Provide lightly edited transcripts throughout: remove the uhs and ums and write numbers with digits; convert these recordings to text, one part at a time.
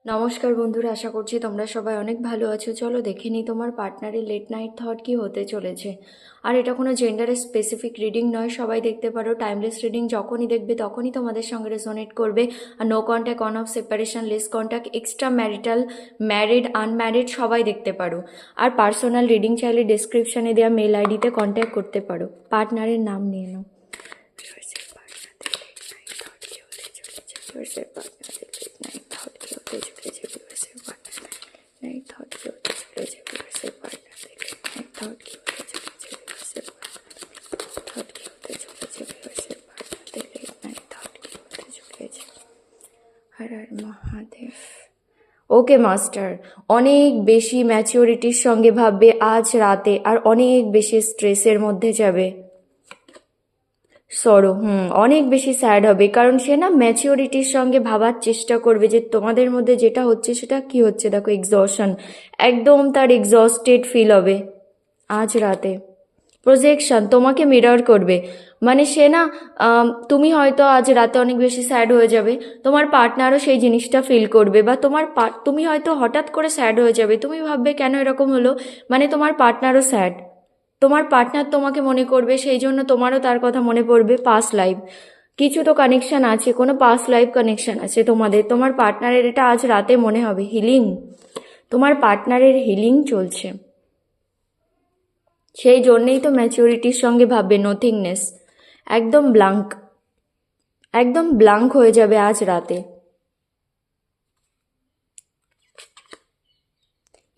নমস্কার বন্ধুরা, আশা করছি তোমরা সবাই অনেক ভালো আছো। চলো দেখে নিই তোমার পার্টনারের লেট নাইট থট কি হতে চলেছে। আর এটা কোনো জেন্ডারের স্পেসিফিক রিডিং নয়, সবাই দেখতে পারো। টাইমলেস রিডিং, যখনই দেখবে তখনই তোমাদের সঙ্গে রেজোনেট করবে। আর no contact, on off, separation, less contact, extra marital, married, unmarried সবাই দেখতে পারো। আর পার্সোনাল রিডিং চাইলে ডিসক্রিপশানে দেওয়া মেল আইডিতে কন্ট্যাক্ট করতে পারো। পার্টনারের নাম নিয়ে নাও। মহাদেব। ওকে মাস্টার, অনেক বেশি ম্যাচিওরিটির সঙ্গে ভাববে আজ রাতে, আর অনেক বেশি স্ট্রেসের মধ্যে যাবে। সরো, অনেক বেশি স্যাড হবে, কারণ সে না ম্যাচিওরিটির সঙ্গে ভাবার চেষ্টা করবে যে তোমাদের মধ্যে যেটা হচ্ছে সেটা কি হচ্ছে। দেখো, এক্সস্টন, একদম তার এক্সস্টেড ফিল হবে আজ রাতে। প্রজেকশন, তোমাকে মিরর করবে, মানে সে না তুমি হয়তো আজ রাতে অনেক বেশি স্যাড হয়ে যাবে, তোমার পার্টনারও সেই জিনিসটা ফিল করবে, বা তুমি হয়তো হঠাৎ করে স্যাড হয়ে যাবে, তুমি ভাববে কেন এরকম হলো, মানে তোমার পার্টনারও স্যাড, তোমার পার্টনার তোমাকে মনে করবে, সেই জন্য তোমারও তার কথা মনে পড়বে। পাস্ট লাইফ, কিছু তো কানেকশন আছে, কোনো পাস্ট লাইফ কানেকশন আছে তোমাদের। তোমার পার্টনারের এটা আজ রাতে মনে হবে। হিলিং, তোমার পার্টনারের হিলিং চলছে, সেই জন্যেই তো ম্যাচিউরিটির সঙ্গে ভাববে। নথিংনেস, একদম ব্লাঙ্ক, একদম ব্লাঙ্ক হয়ে যাবে আজ রাতে।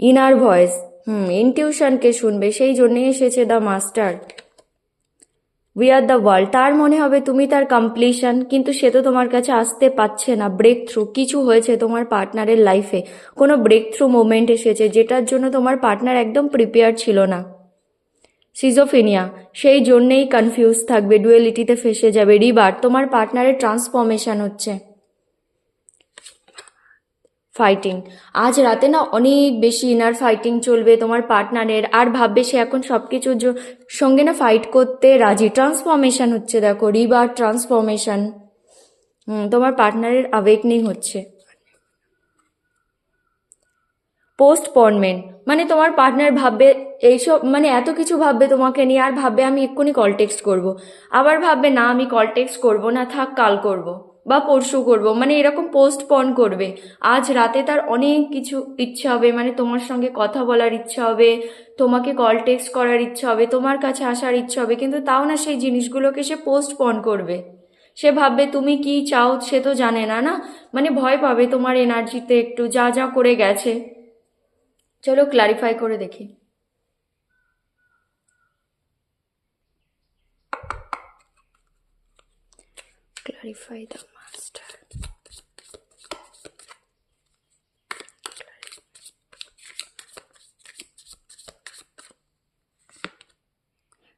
ইনার ভয়েস, ইনটিউশনকে শুনবে, সেই জন্যই এসেছে the master. We are the world, তার মনে হবে তুমি তার কমপ্লিশন, কিন্তু সে তো তোমার কাছে আসতে পারছে না। ব্রেক থ্রু কিছু হয়েছে তোমার পার্টনারের লাইফে, কোনো ব্রেক থ্রু মোমেন্ট এসেছে যেটার জন্য তোমার পার্টনার একদম প্রিপেয়ার ছিল না। সিজোফিনিয়া, সেই জন্যেই কনফিউজ থাকবে, ডুয়েলিটিতে ফেসে যাবে। রিবার্থ, তোমার পার্টনারের ট্রান্সফরমেশন হচ্ছে। ফাইটিং, আজ রাতে না অনেক বেশি ইনার ফাইটিং চলবে তোমার পার্টনারের, আর ভাববে সে এখন সব কিছুর সঙ্গে না ফাইট করতে রাজি। ট্রান্সফরমেশন হচ্ছে, দেখো, রিবার্থ, ট্রান্সফরমেশন। তোমার পার্টনারের অ্যাওয়েকনিং হচ্ছে। পোস্টপনমেন্ট, মানে তোমার পার্টনার ভাববে এইসব, মানে এত কিছু ভাববে তোমাকে নিয়ে, আর ভাববে আমি এক্ষুনি কল টেক্সট করবো, আবার ভাববে না আমি কল টেক্সট করবো না, থাক কাল করব বা পরশু করব, মানে এরকম পোস্টপন করবে। আজ রাতে তার অনেক কিছু ইচ্ছা হবে, মানে তোমার সঙ্গে কথা বলার ইচ্ছা হবে, তোমাকে কল টেক্সট করার ইচ্ছা হবে, তোমার কাছে আসার ইচ্ছা হবে, কিন্তু তাও না সেই জিনিসগুলোকে সে পোস্টপন করবে। সে ভাববে তুমি কি চাও সে তো জানে না, না মানে ভয় পাবে তোমার এনার্জিতে একটু, যা যা করে গেছে। চলো ক্লারিফাই করে দেখি। Clarify the master.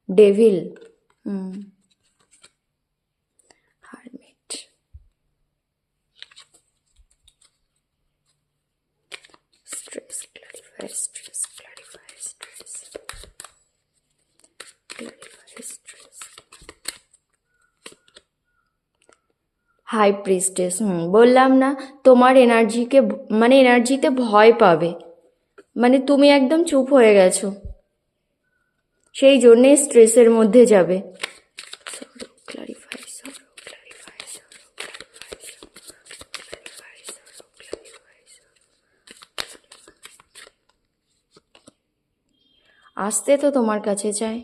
Devil, hermit, stress, clarify stress, clarify stress, clarify stress. High priestess, বললাম না তোমার এনার্জিকে, মানে এনার্জিতে ভয় পাবে, মানে তুমি একদম চুপ হয়ে গেছো, সেই জন্যে স্ট্রেসের মধ্যে যাবে। আসতে তো তোমার কাছে চায়,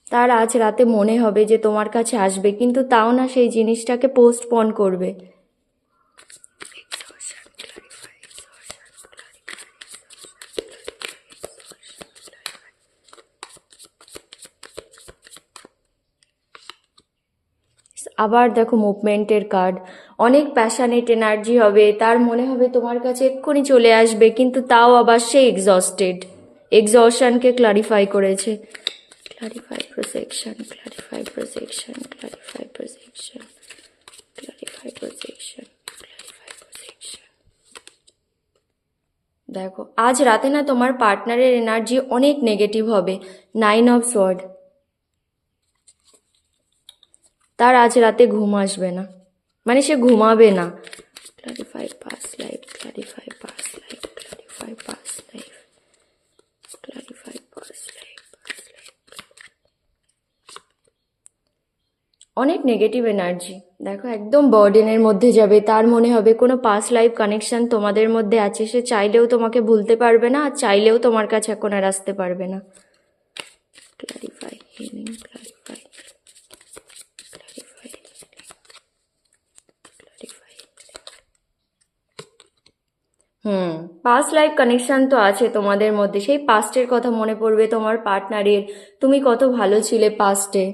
তার আজ রাতে মনে হবে যে তোমার কাছে আসবে, কিন্তু তাও না সেই জিনিসটাকে পোস্টপন করবে। আবার দেখো মুভমেন্টের কার্ড, অনেক প্যাশনেট এনার্জি হবে, তার মনে হবে তোমার কাছে এক্ষুনি চলে আসবে, কিন্তু তাও আবার সে এক্সস্টেড, এক্সশনকে ক্লারিফাই করেছে। Clarify projection, clarify projection, clarify projection, clarify projection, clarify projection. দেখো আজ রাতে না তোমার পার্টনারের এনার্জি অনেক নেগেটিভ হবে। 9 অফ সোয়ার্ড, তার আজ রাতে ঘুম আসবে না, মানে সে ঘুমাবে না। ক্লারিফাই পাস্ট লাইফ, ক্লারিফাই অনেক নেগেটিভ এনার্জি। দেখো একদম বার্ডেনের মধ্যে যাবে, তার মনে হবে কোনো পাস্ট লাইফ কানেকশন তোমাদের মধ্যে আছে, সে চাইলেও তোমাকে ভুলতে পারবে না, আর চাইলেও তোমার কাছে এখন আর আসতে পারবে না। Clarify, healing, clarify, clarify, clarify. Past life connection তো আছে তোমাদের মধ্যে, সেই পাস্টের কথা মনে পড়বে তোমার পার্টনারের, তুমি কত ভালো ছিলে পাস্টে।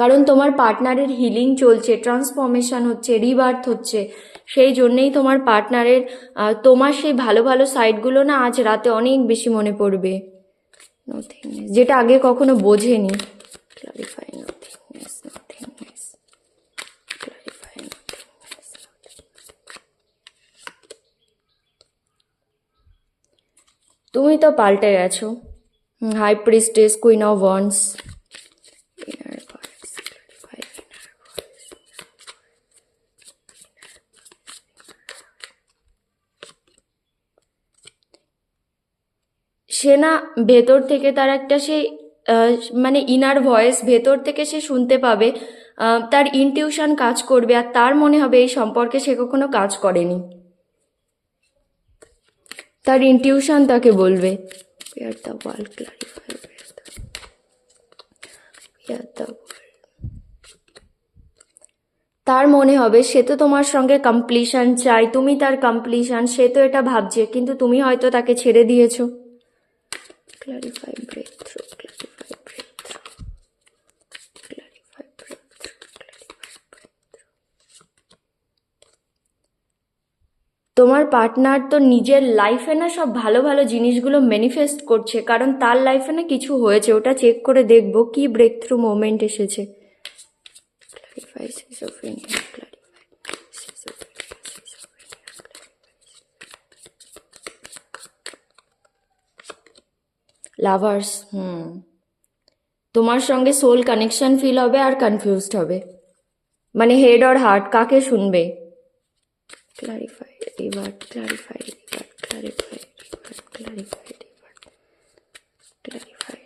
কারণ তোমার পার্টনারের হিলিং চলছে, ট্রান্সফরমেশন হচ্ছে, রিবার্থ হচ্ছে, সেই জন্যেই তোমার পার্টনারের তোমার সেই ভালো ভালো সাইডগুলো না আজ রাতে অনেক বেশি মনে পড়বে। নথিংনেস, যেটা আগে কখনো বোঝেনি। Clarify, nothingness, nothingness, clarify, nothingness. তুমি তো পাল্টে গেছো। High priestess, queen of wands, inner voice, clarify, inner voice. সে না ভেতর থেকে তার একটা সেই মানে ইনার ভয়েস ভেতর থেকে সে শুনতে পাবে, তার ইনটিউশন কাজ করবে, আর তার মনে হবে এই সম্পর্কে সে কখনো কাজ করেনি, তার ইনটিউশন তাকে বলবে। Where the world, clarify, where the world. তার মনে হবে সে তো তোমার সঙ্গে কমপ্লিশন চাই, তুমি তার কমপ্লিশন, সে তো এটা ভাবছে, কিন্তু তুমি হয়তো তাকে ছেড়ে দিয়েছো। Clarify, break through, clarify, break through, clarify, break through, clarify, break through. তোমার পার্টনার তো নিজের লাইফে না সব ভালো ভালো জিনিসগুলো ম্যানিফেস্ট করছে, কারণ তার লাইফে না কিছু হয়েছে, ওটা চেক করে দেখবো কি ব্রেক থ্রু মোমেন্ট এসেছে। Clarify, schizophrenia, clarify, schizophrenia, schizophrenia, lovers. তোমার সঙ্গে সোল কানেকশন ফিল হবে আর কনফিউজড হবে, মানে হেড আর হার্ট কাকে শুনবে। Clarify, revert, clarify, revert, clarify, revert, clarify, revert, clarify.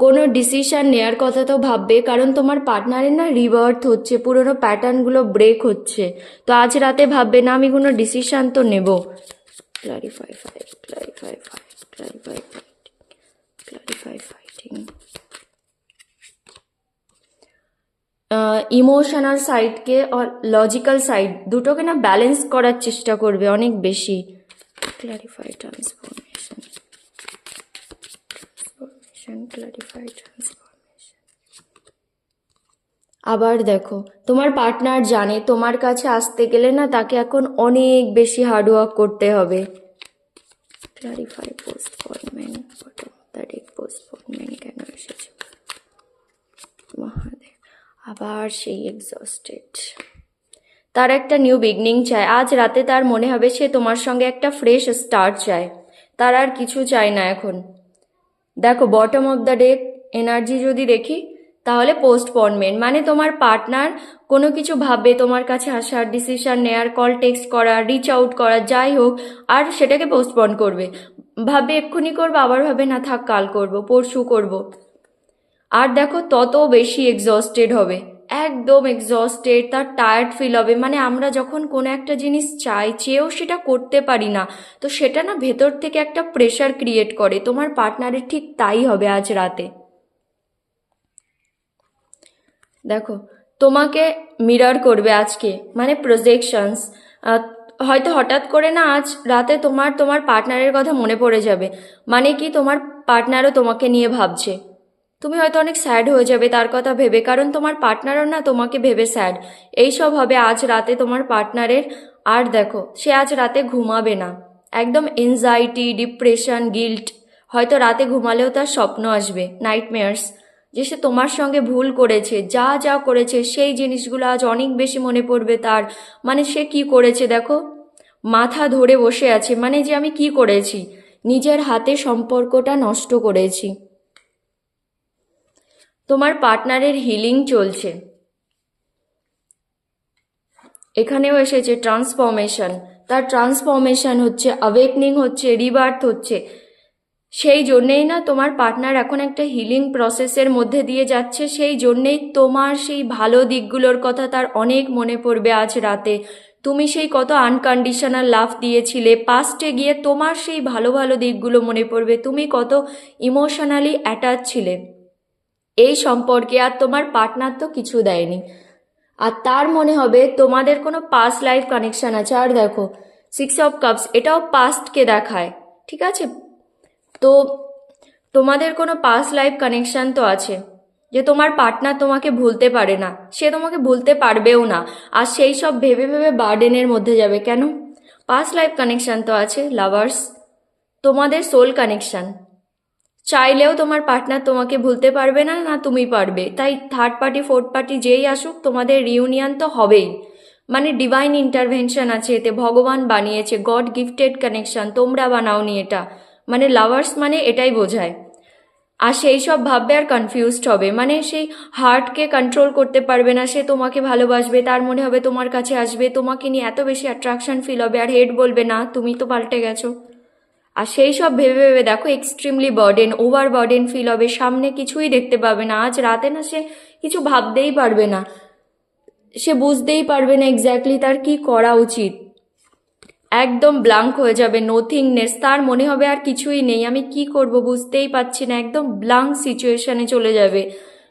কোনো ডিসিশন নেওয়ার কথা তো ভাববে, কারণ তোমার পার্টনারের না রিভার্ট হচ্ছে, পুরোনো প্যাটার্নগুলো ব্রেক হচ্ছে, তো আজ রাতে ভাববে না আমি কোনো ডিসিশন তো নেব। Clarify, fight, clarify, fight, clarify, fight, clarify, fighting. Emotional সাইডকে আর লজিক্যাল সাইড দুটোকে না ব্যালেন্স করার চেষ্টা করবে অনেক বেশি। Clarify, transformation, transformation, clarify, transformation. আবার দেখো তোমার পার্টনার জানে তোমার কাছে আসতে গেলে না তাকে এখন অনেক বেশি হার্ডওয়ার্ক করতে হবে। ক্লারিফাই, পোস্টপোনমেন্ট, পোস্টপোনমেন্ট কেন এসেছে মহাদেব। আবার সেই এক্সস্টেড, তার একটা নিউ বিগনিং চায়, আজ রাতে তার মনে হবে সে তোমার সঙ্গে একটা ফ্রেশ স্টার্ট চায়, তার আর কিছু চায় না এখন। দেখো bottom of the deck energy যদি দেখি, তাহলে পোস্টপোনমেন্ট মানে তোমার পার্টনার কোনো কিছু ভাববে তোমার কাছে আসার, ডিসিশন নেয়ার, কল টেক্সট করা, রিচ আউট করা, যাই হোক, আর সেটাকে পোস্টপোন করবে, ভাববে এক্ষুনি করবো, আবার ভাবে না থাক কাল করব, পরশু করব। আর দেখো তত বেশি এক্সস্টেড হবে, একদম এক্সস্টেড, তার টায়ার্ড ফিল হবে, মানে আমরা যখন কোনো একটা জিনিস চাই, চেয়েও সেটা করতে পারি না, তো সেটা না ভেতর থেকে একটা প্রেশার ক্রিয়েট করে, তোমার পার্টনারের ঠিক তাই হবে আজ রাতে। দেখো তোমাকে মিরর করবে আজকে, মানে প্রজেকশনস, হয়তো হঠাৎ করে না আজ রাতে তোমার পার্টনারের কথা মনে পড়ে যাবে, মানে কি তোমার পার্টনারও তোমাকে নিয়ে ভাবছে, তুমি হয়তো অনেক স্যাড হয়ে যাবে তার কথা ভেবে, কারণ তোমার পার্টনারও না তোমাকে ভেবে স্যাড, এইসব হবে আজ রাতে তোমার পার্টনারের। আর দেখো সে আজ রাতে ঘুমাবে না, একদম এনজাইটি, ডিপ্রেশন, গিল্ট, হয়তো রাতে ঘুমালেও তার স্বপ্ন আসবে, নাইটমেয়ার্স, যে সে তোমার সঙ্গে ভুল করেছে, যা যা করেছে সেই জিনিসগুলো আজ অনেক বেশি মনে পড়বে তার, মানে সে কি করেছে দেখো, মাথা ধরে বসে আছে, মানে যে আমি কি করেছি, নিজের হাতে সম্পর্কটা নষ্ট করেছি। তোমার পার্টনারের হিলিং চলছে, এখানেও এসেছে ট্রান্সফরমেশন, তার ট্রান্সফরমেশন হচ্ছে, অ্যাওয়েকনিং হচ্ছে, রিবার্থ হচ্ছে, সেই জন্যেই না তোমার পার্টনার এখন একটা হিলিং প্রসেসের মধ্যে দিয়ে যাচ্ছে, সেই জন্যেই তোমার সেই ভালো দিকগুলোর কথা তার অনেক মনে পড়বে আজ রাতে। তুমি সেই কত আনকন্ডিশনাল লাভ দিয়েছিলে পাস্টে গিয়ে, তোমার সেই ভালো ভালো দিকগুলো মনে পড়বে, তুমি কত ইমোশনালি অ্যাটাচ ছিলে এই সম্পর্কে, আর তোমার পার্টনার তো কিছু দেয়নি। আর তার মনে হবে তোমাদের কোনো পাস্ট লাইফ কানেকশন আছে। আর দেখো 6 অফ কাপস, এটাও পাস্টকে দেখায়, ঠিক আছে? তো তোমাদের কোনো পাস্ট লাইফ কানেকশন তো আছে, যে তোমার পার্টনার তোমাকে ভুলতে পারে না, সে তোমাকে ভুলতে পারবেও না। আর সেই সব ভেবে ভেবে বার্ডেনের মধ্যে যাবে কেন? পাস্ট লাইফ কানেকশন তো আছে। লাভার্স, তোমাদের সোল কানেকশন, চাইলেও তোমার পার্টনার তোমাকে ভুলতে পারবে না, না তুমি পারবে। তাই থার্ড পার্টি ফোর্থ পার্টি যেই আসুক তোমাদের রিউনিয়ন তো হবেই। মানে ডিভাইন ইন্টারভেনশন আছে এতে, ভগবান বানিয়েছে, গড গিফটেড কানেকশন, তোমরা বানাওনি এটা। মানে লাভার্স মানে এটাই বোঝায়। আর সেই সব ভাববে আর কনফিউজড হবে, মানে সেই হার্টকে কন্ট্রোল করতে পারবে না, সে তোমাকে ভালোবাসবে, তার মনে হবে তোমার কাছে আসবে, তোমাকে নিয়ে এত বেশি অ্যাট্রাকশন ফিল হবে, আর হেড বলবে না তুমি তো পাল্টে গেছো। আর সেই সব ভেবে ভেবে দেখো extremely burden, over burden feel হবে, সামনে কিছুই দেখতে পাবে না। আজ রাতে না সে কিছু ভাবতেই পারবে না, সে বুঝতেই পারবে না এক্স্যাক্টলি তার কি করা উচিত। একদম ব্লাঙ্ক হয়ে যাবে, নোথিংনেস, তার মনে হবে আর কিছুই নেই, আমি কি করব বুঝতেই পারছি না, একদম ব্লাঙ্ক সিচুয়েশনে চলে যাবে।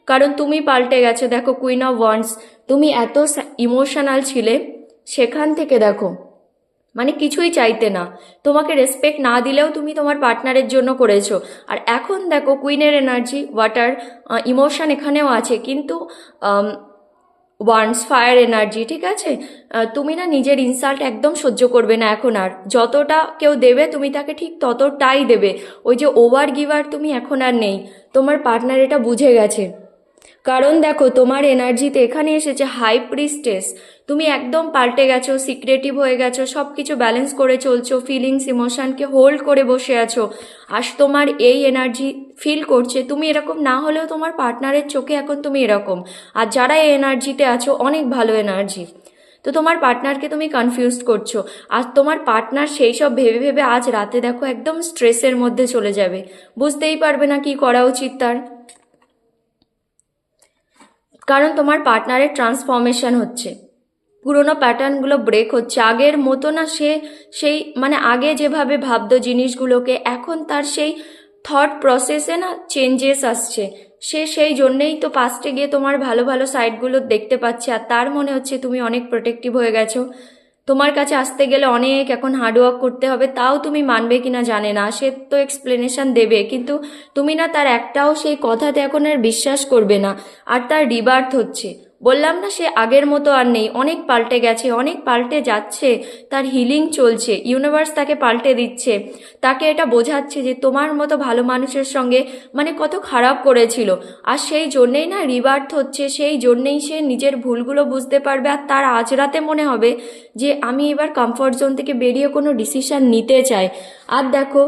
কারণ তুমি পাল্টে গেছো। দেখো কুইন অফ ওয়ান্ডস, তুমি এত ইমোশনাল ছিলে, সেখান থেকে দেখো মানে কিছুই চাইতে না, তোমাকে রেসপেক্ট না দিলেও তুমি তোমার পার্টনারের জন্য করেছো। আর এখন দেখো কুইনের এনার্জি, ওয়াটার ইমোশন এখানেও আছে, কিন্তু ওয়ান্স ফায়ার এনার্জি, ঠিক আছে? তুমি না নিজের ইনসাল্ট একদম সহ্য করবে না এখন আর, যতটা কেউ দেবে তুমি তাকে ঠিক ততটাই দেবে। ওই যে ওভার গিভার তুমি এখন আর নেই, তোমার পার্টনার এটা বুঝে গেছে। কারণ দেখো তোমার এনার্জিতে এখানে এসেছে হাই প্রিস্টেস, তুমি একদম পাল্টে গেছো, সিক্রেটিভ হয়ে গেছো, সব কিছু ব্যালেন্স করে চলছো, ফিলিংস ইমোশনকে হোল্ড করে বসে আছো। আর তোমার এই এনার্জি ফিল করছে, তুমি এরকম না হলেও তোমার পার্টনারের চোখে এখন তুমি এরকম। আর যারা এই এনার্জিতে আছো, অনেক ভালো এনার্জি, তো তোমার পার্টনারকে তুমি কনফিউজ করছো। আর তোমার পার্টনার সেই সব ভেবে ভেবে আজ রাতে দেখো একদম স্ট্রেসের মধ্যে চলে যাবে, বুঝতেই পারবে না কি করা উচিত তার। কারণ তোমার পার্টনারের ট্রান্সফরমেশন হচ্ছে, পুরোনো প্যাটার্নগুলো ব্রেক হচ্ছে, আগের মতো না সে সেই মানে আগে যেভাবে ভাবতো জিনিসগুলোকে, এখন তার সেই থট প্রসেসে না চেঞ্জেস আসছে। সে সেই জন্যেই তো পাস্টে গিয়ে তোমার ভালো ভালো সাইডগুলো দেখতে পাচ্ছে, আর তার মনে হচ্ছে তুমি অনেক প্রোটেক্টিভ হয়ে গেছো। তোমার কাছে আসতে গেলে অনেক এখন হার্ডওয়ার্ক করতে হবে, তাও তুমি মানবে কিনা জানে না, সে তো এক্সপ্লেনেশন দেবে, কিন্তু তুমি না তার একটাও সেই কথাতে এখন আর বিশ্বাস করবে না। আর তার রিবার্থ হচ্ছে, বললাম না সে আগের মতো আর নেই, অনেক পাল্টে গেছে, অনেক পাল্টে যাচ্ছে, তার হিলিং চলছে, ইউনিভার্স তাকে পাল্টে দিচ্ছে, তাকে এটা বোঝাচ্ছে যে তোমার মতো ভালো মানুষের সঙ্গে মানে কত খারাপ করেছিল। আর সেই জন্যেই না রিবার্থ হচ্ছে, সেই জন্যেই সে নিজের ভুলগুলো বুঝতে পারবে, আর তার আজ রাতে মনে হবে যে আমি এবার কমফর্ট জোন থেকে বেরিয়ে কোনো ডিসিশন নিতে চাই। আর দেখো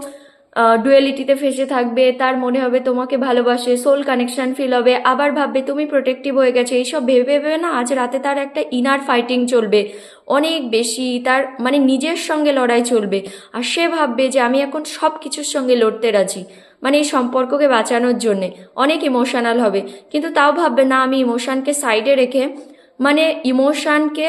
ডুয়ালিটিতে ফেসে থাকবে, তার মনে হবে তোমাকে ভালোবাসে, সোল কানেকশন ফিল হবে, আবার ভাববে তুমি প্রোটেক্টিভ হয়ে গেছে, এইসব ভেবে ভেবে না আজ রাতে তার একটা ইনার ফাইটিং চলবে অনেক বেশি, তার মানে নিজের সঙ্গে লড়াই চলবে। আর সে ভাববে যে আমি এখন সব কিছুর সঙ্গে লড়তে রাজি, মানে এই সম্পর্ককে বাঁচানোর জন্যে, অনেক ইমোশনাল হবে, কিন্তু তাও ভাববে না আমি ইমোশনকে সাইডে রেখে মানে ইমোশনকে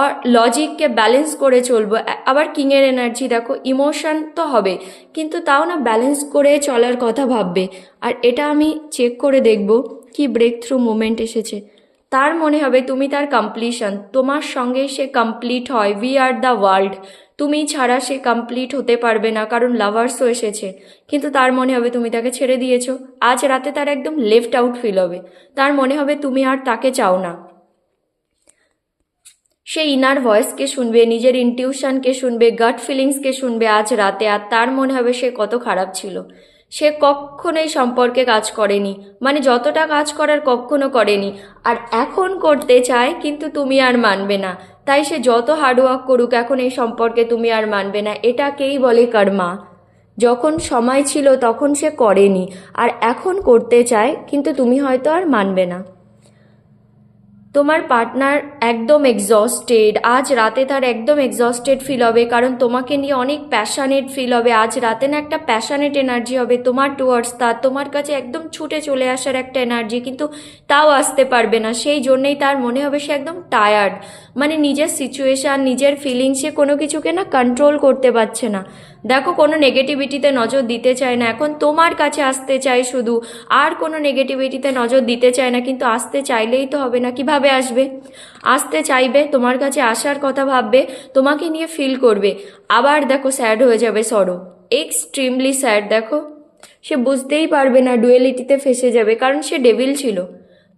আর লজিককে ব্যালেন্স করে চলবো। আবার কিংয়ের এনার্জি দেখো, ইমোশন তো হবে কিন্তু তাও না ব্যালেন্স করে চলার কথা ভাববে। আর এটা আমি চেক করে দেখব কি ব্রেক থ্রু মুভমেন্ট এসেছে। তার মনে হবে তুমি তার কমপ্লিশন, তোমার সঙ্গে সে কমপ্লিট হয়, উই আর দ্য ওয়ার্ল্ড, তুমি ছাড়া সে কমপ্লিট হতে পারবে না, কারণ লাভার্সও এসেছে। কিন্তু তার মনে হবে তুমি তাকে ছেড়ে দিয়েছো, আজ রাতে তার একদম লেফট আউট ফিল হবে, তার মনে হবে তুমি আর তাকে চাও না। সে ইনার ভয়েসকে শুনবে, নিজের ইনটিউশনকে শুনবে, গাট ফিলিংসকে শুনবে আজ রাতে, আর তার মনে হবে সে কত খারাপ ছিল, সে কখনোই সম্পর্কে কাজ করেনি, মানে যতটা কাজ করার কখনো করেনি, আর এখন করতে চায় কিন্তু তুমি আর মানবে না। তাই সে যত হার্ডওয়ার্ক করুক এখন এই সম্পর্কে তুমি আর মানবে না, এটাকেই বলে কর্মা। যখন সময় ছিল তখন সে করেনি, আর এখন করতে চায় কিন্তু তুমি হয়তো আর মানবে না। তোমার পার্টনার একদম এক্সস্টেড, আজ রাতে তার একদম এক্সস্টেড ফিল হবে, কারণ তোমাকে নিয়ে অনেক প্যাশানেট ফিল হবে আজ রাতে, না একটা প্যাশানেট এনার্জি হবে তোমার টুয়ার্ডস তার, তোমার কাছে একদম ছুটে চলে আসার একটা এনার্জি, কিন্তু তাও আসতে পারবে না, সেই জন্যেই তার মনে হবে সে একদম টায়ার্ড, মানে নিজের সিচুয়েশান নিজের ফিলিংসে কোনো কিছুকে না কন্ট্রোল করতে পারছে না। দেখো কোনো নেগেটিভিটিতে নজর দিতে চায় না এখন, তোমার কাছে আসতে চায় শুধু, আর কোনো নেগেটিভিটিতে নজর দিতে চায় না, কিন্তু আসতে চাইলেই তো হবে না, কিভাবে আসবে? আসতে চাইবে, তোমার কাছে আসার কথা ভাববে, তোমাকে নিয়ে ফিল করবে, আবার দেখো স্যাড হয়ে যাবে, সরো, এক্সট্রিমলি স্যাড। দেখো সে বুঝতেই পারবে না, ডুয়েলিটিতে ফেসে যাবে, কারণ সে ডেভিল ছিল,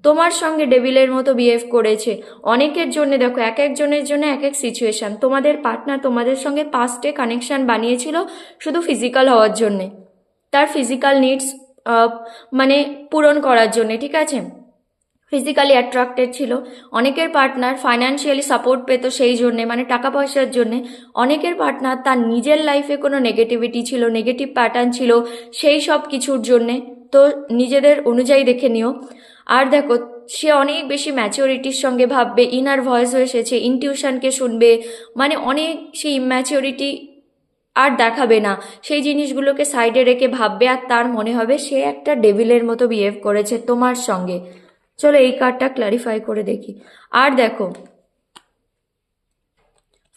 তোমার সঙ্গে ডেভিলের মতো বিহেভ করেছে। অনেকের জন্য দেখো, এক একজনের জন্য এক এক সিচুয়েশান, তোমাদের পার্টনার তোমাদের সঙ্গে পাস্টে কানেকশান বানিয়েছিল শুধু ফিজিক্যাল হওয়ার জন্যে, তার ফিজিক্যাল নিডস মানে পূরণ করার জন্যে, ঠিক আছে, ফিজিক্যালি অ্যাট্রাক্টেড ছিল। অনেকের পার্টনার ফাইন্যান্সিয়ালি সাপোর্ট পেত সেই জন্যে, মানে টাকা পয়সার জন্যে। অনেকের পার্টনার তার নিজের লাইফে কোনো নেগেটিভিটি ছিল, নেগেটিভ প্যাটার্ন ছিল, সেই সব কিছুর জন্যে। তো নিজেদের অনুযায়ী দেখে নিও। আর দেখো সে অনেক বেশি ম্যাচিওরিটির সঙ্গে ভাববে, ইনার ভয়েস হয়ে এসেছে, ইনটিউশনকে শুনবে, মানে অনেক সেই ইম্যাচিওরিটি আর দেখাবে না, সেই জিনিসগুলোকে সাইডে রেখে ভাববে, আর তার মনে হবে সে একটা ডেভিলের মতো বিহেভ করেছে তোমার সঙ্গে। চলো এই কার্ডটা ক্ল্যারিফাই করে দেখি। আর দেখো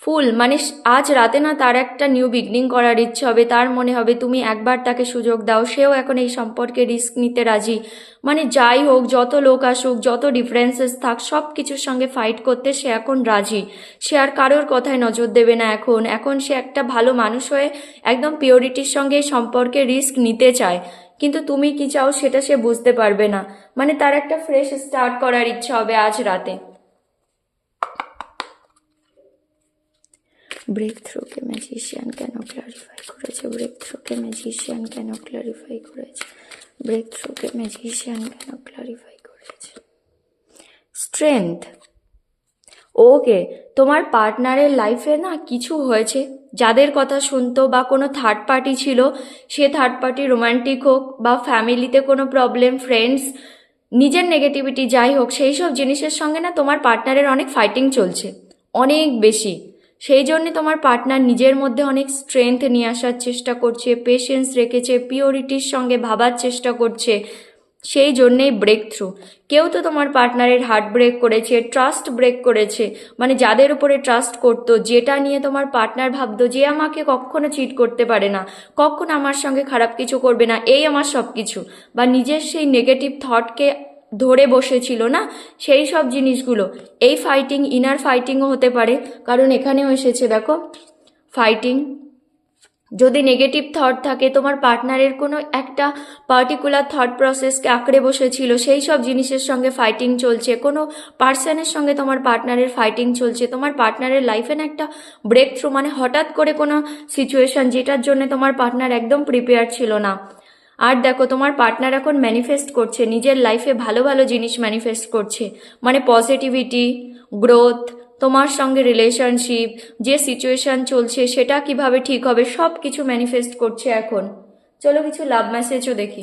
ফুল, মানে আজ রাতে না তার একটা নিউ বিগনিং করার ইচ্ছে হবে, তার মনে হবে তুমি একবার তাকে সুযোগ দাও, সেও এখন এই সম্পর্কে রিস্ক নিতে রাজি, মানে যাই হোক, যত লোক আসুক, যত ডিফারেন্সেস থাক, সব কিছুর সঙ্গে ফাইট করতে সে এখন রাজি। সে আর কারোর কথায় নজর দেবে না এখন, এখন সে একটা ভালো মানুষ হয়ে একদম পিওরিটির সঙ্গে এই সম্পর্কে রিস্ক নিতে চায়, কিন্তু তুমি কি চাও সেটা সে বুঝতে পারবে না, মানে তার একটা ফ্রেশ স্টার্ট করার ইচ্ছা হবে আজ রাতে। ব্রেক থ্রুকে ম্যাজিশিয়ান কেন ক্লারিফাই করেছে, ব্রেক থ্রুকে ম্যাজিশিয়ান কেন ক্লারিফাই করেছে, ব্রেক থ্রুকে ম্যাজিশিয়ান কেন ক্লারিফাই করেছে। স্ট্রেংথ, ওকে, তোমার পার্টনারের লাইফে না কিছু হয়েছে, যাদের কথা শুনতো বা কোনো থার্ড পার্টি ছিল, সে থার্ড পার্টি রোমান্টিক হোক বা ফ্যামিলিতে কোনো প্রবলেম, ফ্রেন্ডস, নিজের নেগেটিভিটি, যাই হোক, সেই সব জিনিসের সঙ্গে না তোমার পার্টনারের অনেক ফাইটিং চলছে, অনেক বেশি। সেই জন্যে তোমার পার্টনার নিজের মধ্যে অনেক স্ট্রেংথ নিয়ে আসার চেষ্টা করছে, পেশেন্স রেখেছে, পিওরিটির সঙ্গে ভাবার চেষ্টা করছে, সেই জন্যেই ব্রেক থ্রু। কেউ তো তোমার পার্টনারের হার্ট ব্রেক করেছে, ট্রাস্ট ব্রেক করেছে, মানে যাদের উপরে ট্রাস্ট করতো, যেটা নিয়ে তোমার পার্টনার ভাবতো যে আমাকে কখনো চিট করতে পারে না, কখনো আমার সঙ্গে খারাপ কিছু করবে না, এই আমার সব কিছু, বা নিজের সেই নেগেটিভ থটকে ধরে বসেছিল না, সেই সব জিনিসগুলো, এই ফাইটিং, ইনার ফাইটিংও হতে পারে, কারণ এখানেও এসেছে দেখো ফাইটিং। যদি নেগেটিভ থট থাকে, তোমার পার্টনারের কোনো একটা পার্টিকুলার থট প্রসেসকে আঁকড়ে বসেছিল, সেই সব জিনিসের সঙ্গে ফাইটিং চলছে, কোনো পার্সনের সঙ্গে তোমার পার্টনারের ফাইটিং চলছে, তোমার পার্টনারের লাইফে না একটা ব্রেক থ্রু, মানে হঠাৎ করে কোনো সিচুয়েশন যেটার জন্য তোমার পার্টনার একদম প্রিপেয়ার ছিল না। আর দেখো তোমার পার্টনার এখন ম্যানিফেস্ট করছে, নিজের লাইফে ভালো ভালো জিনিস ম্যানিফেস্ট করছে, মানে পজিটিভিটি, গ্রোথ, তোমার সঙ্গে রিলেশনশিপ, যে সিচুয়েশন চলছে সেটা কিভাবে ঠিক হবে, সব কিছু ম্যানিফেস্ট করছে এখন। চলো কিছু লাভ মেসেজও দেখি,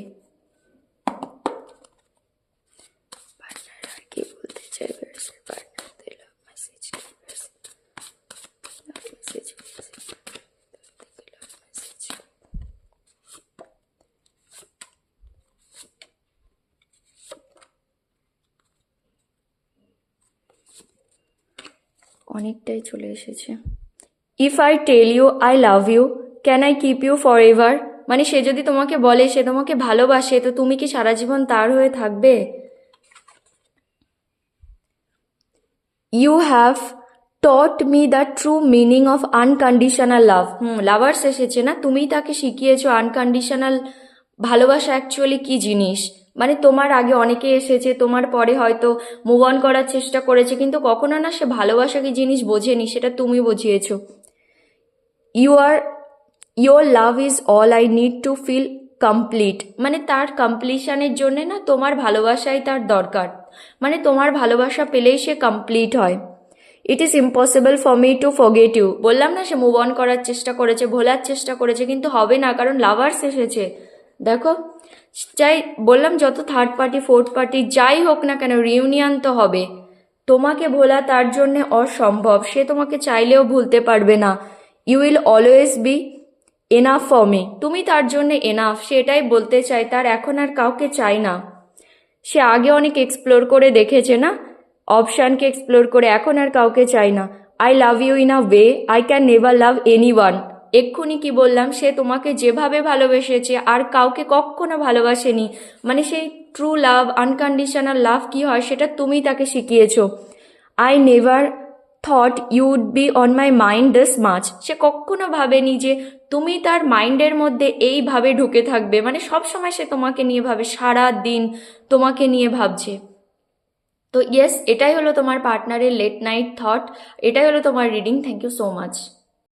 কি বলতে চাইবে partner, love message, love message, অনেকটাই চলে এসেছে। If I tell you I love you, can I keep you forever, মানে সে যদি তোমাকে বলে সে তোমাকে ভালোবাসে, তো তুমি কি সারা জীবন তার হয়ে থাকবে? You have taught me the true meaning of unconditional love, lovers এসেছে না, তুমিই তাকে শিখিয়েছো আনকন্ডিশনাল ভালোবাসা অ্যাকচুয়ালি কি জিনিস, মানে তোমার আগে অনেকে এসেছে, তোমার পরে হয়তো মুভ অন করার চেষ্টা করেছে, কিন্তু কখনো না সে ভালোবাসা কি জিনিস বোঝেনি, সেটা তুমি বুঝিয়েছো। Your love is all I need to feel complete, মানে তার কমপ্লিশনের জন্যে না তোমার ভালোবাসাই তার দরকার, মানে তোমার ভালোবাসা পেলেই সে কমপ্লিট হয়। It is impossible for me to forget you, বললাম না সে মুভ অন করার চেষ্টা করেছে, ভোলার চেষ্টা করেছে, কিন্তু হবে না, কারণ লাভার্স এসেছে। দেখো চাই বললাম, যত থার্ড পার্টি ফোর্থ পার্টি যাই হোক না কেন, রিউনিয়ন তো হবে, তোমাকে ভোলা তার জন্যে অসম্ভব, সে তোমাকে চাইলেও ভুলতে পারবে না। You will always be enough for me, তুমি তার জন্য এনাফ, সে এটাই বলতে চায়, তার এখন আর কাউকে চাই না। সে আগে অনেক এক্সপ্লোর করে দেখেছে না, অপশানকে এক্সপ্লোর করে, এখন আর কাউকে চাই না। I love you in a way I can never love anyone. এক্ষুনি কি বললাম, সে তোমাকে যেভাবে ভালোবেসেছে আর কাউকে কখনো ভালোবাসেনি, মানে সেই ট্রু লাভ, আনকন্ডিশনাল লাভ কি হয় সেটা তুমি তাকে শিখিয়েছো। I never thought you would be on my mind this much, সে কখনো ভাবেনি যে তুমি তার মাইন্ডের মধ্যে এইভাবে ঢুকে থাকবে, মানে সব সময় সে তোমাকে নিয়ে ভাবে, সারা দিন তোমাকে নিয়ে ভাবছে। তো ইয়েস, এটাই হলো তোমার পার্টনারের লেট নাইট থট, এটাই হলো তোমার reading. Thank you so much.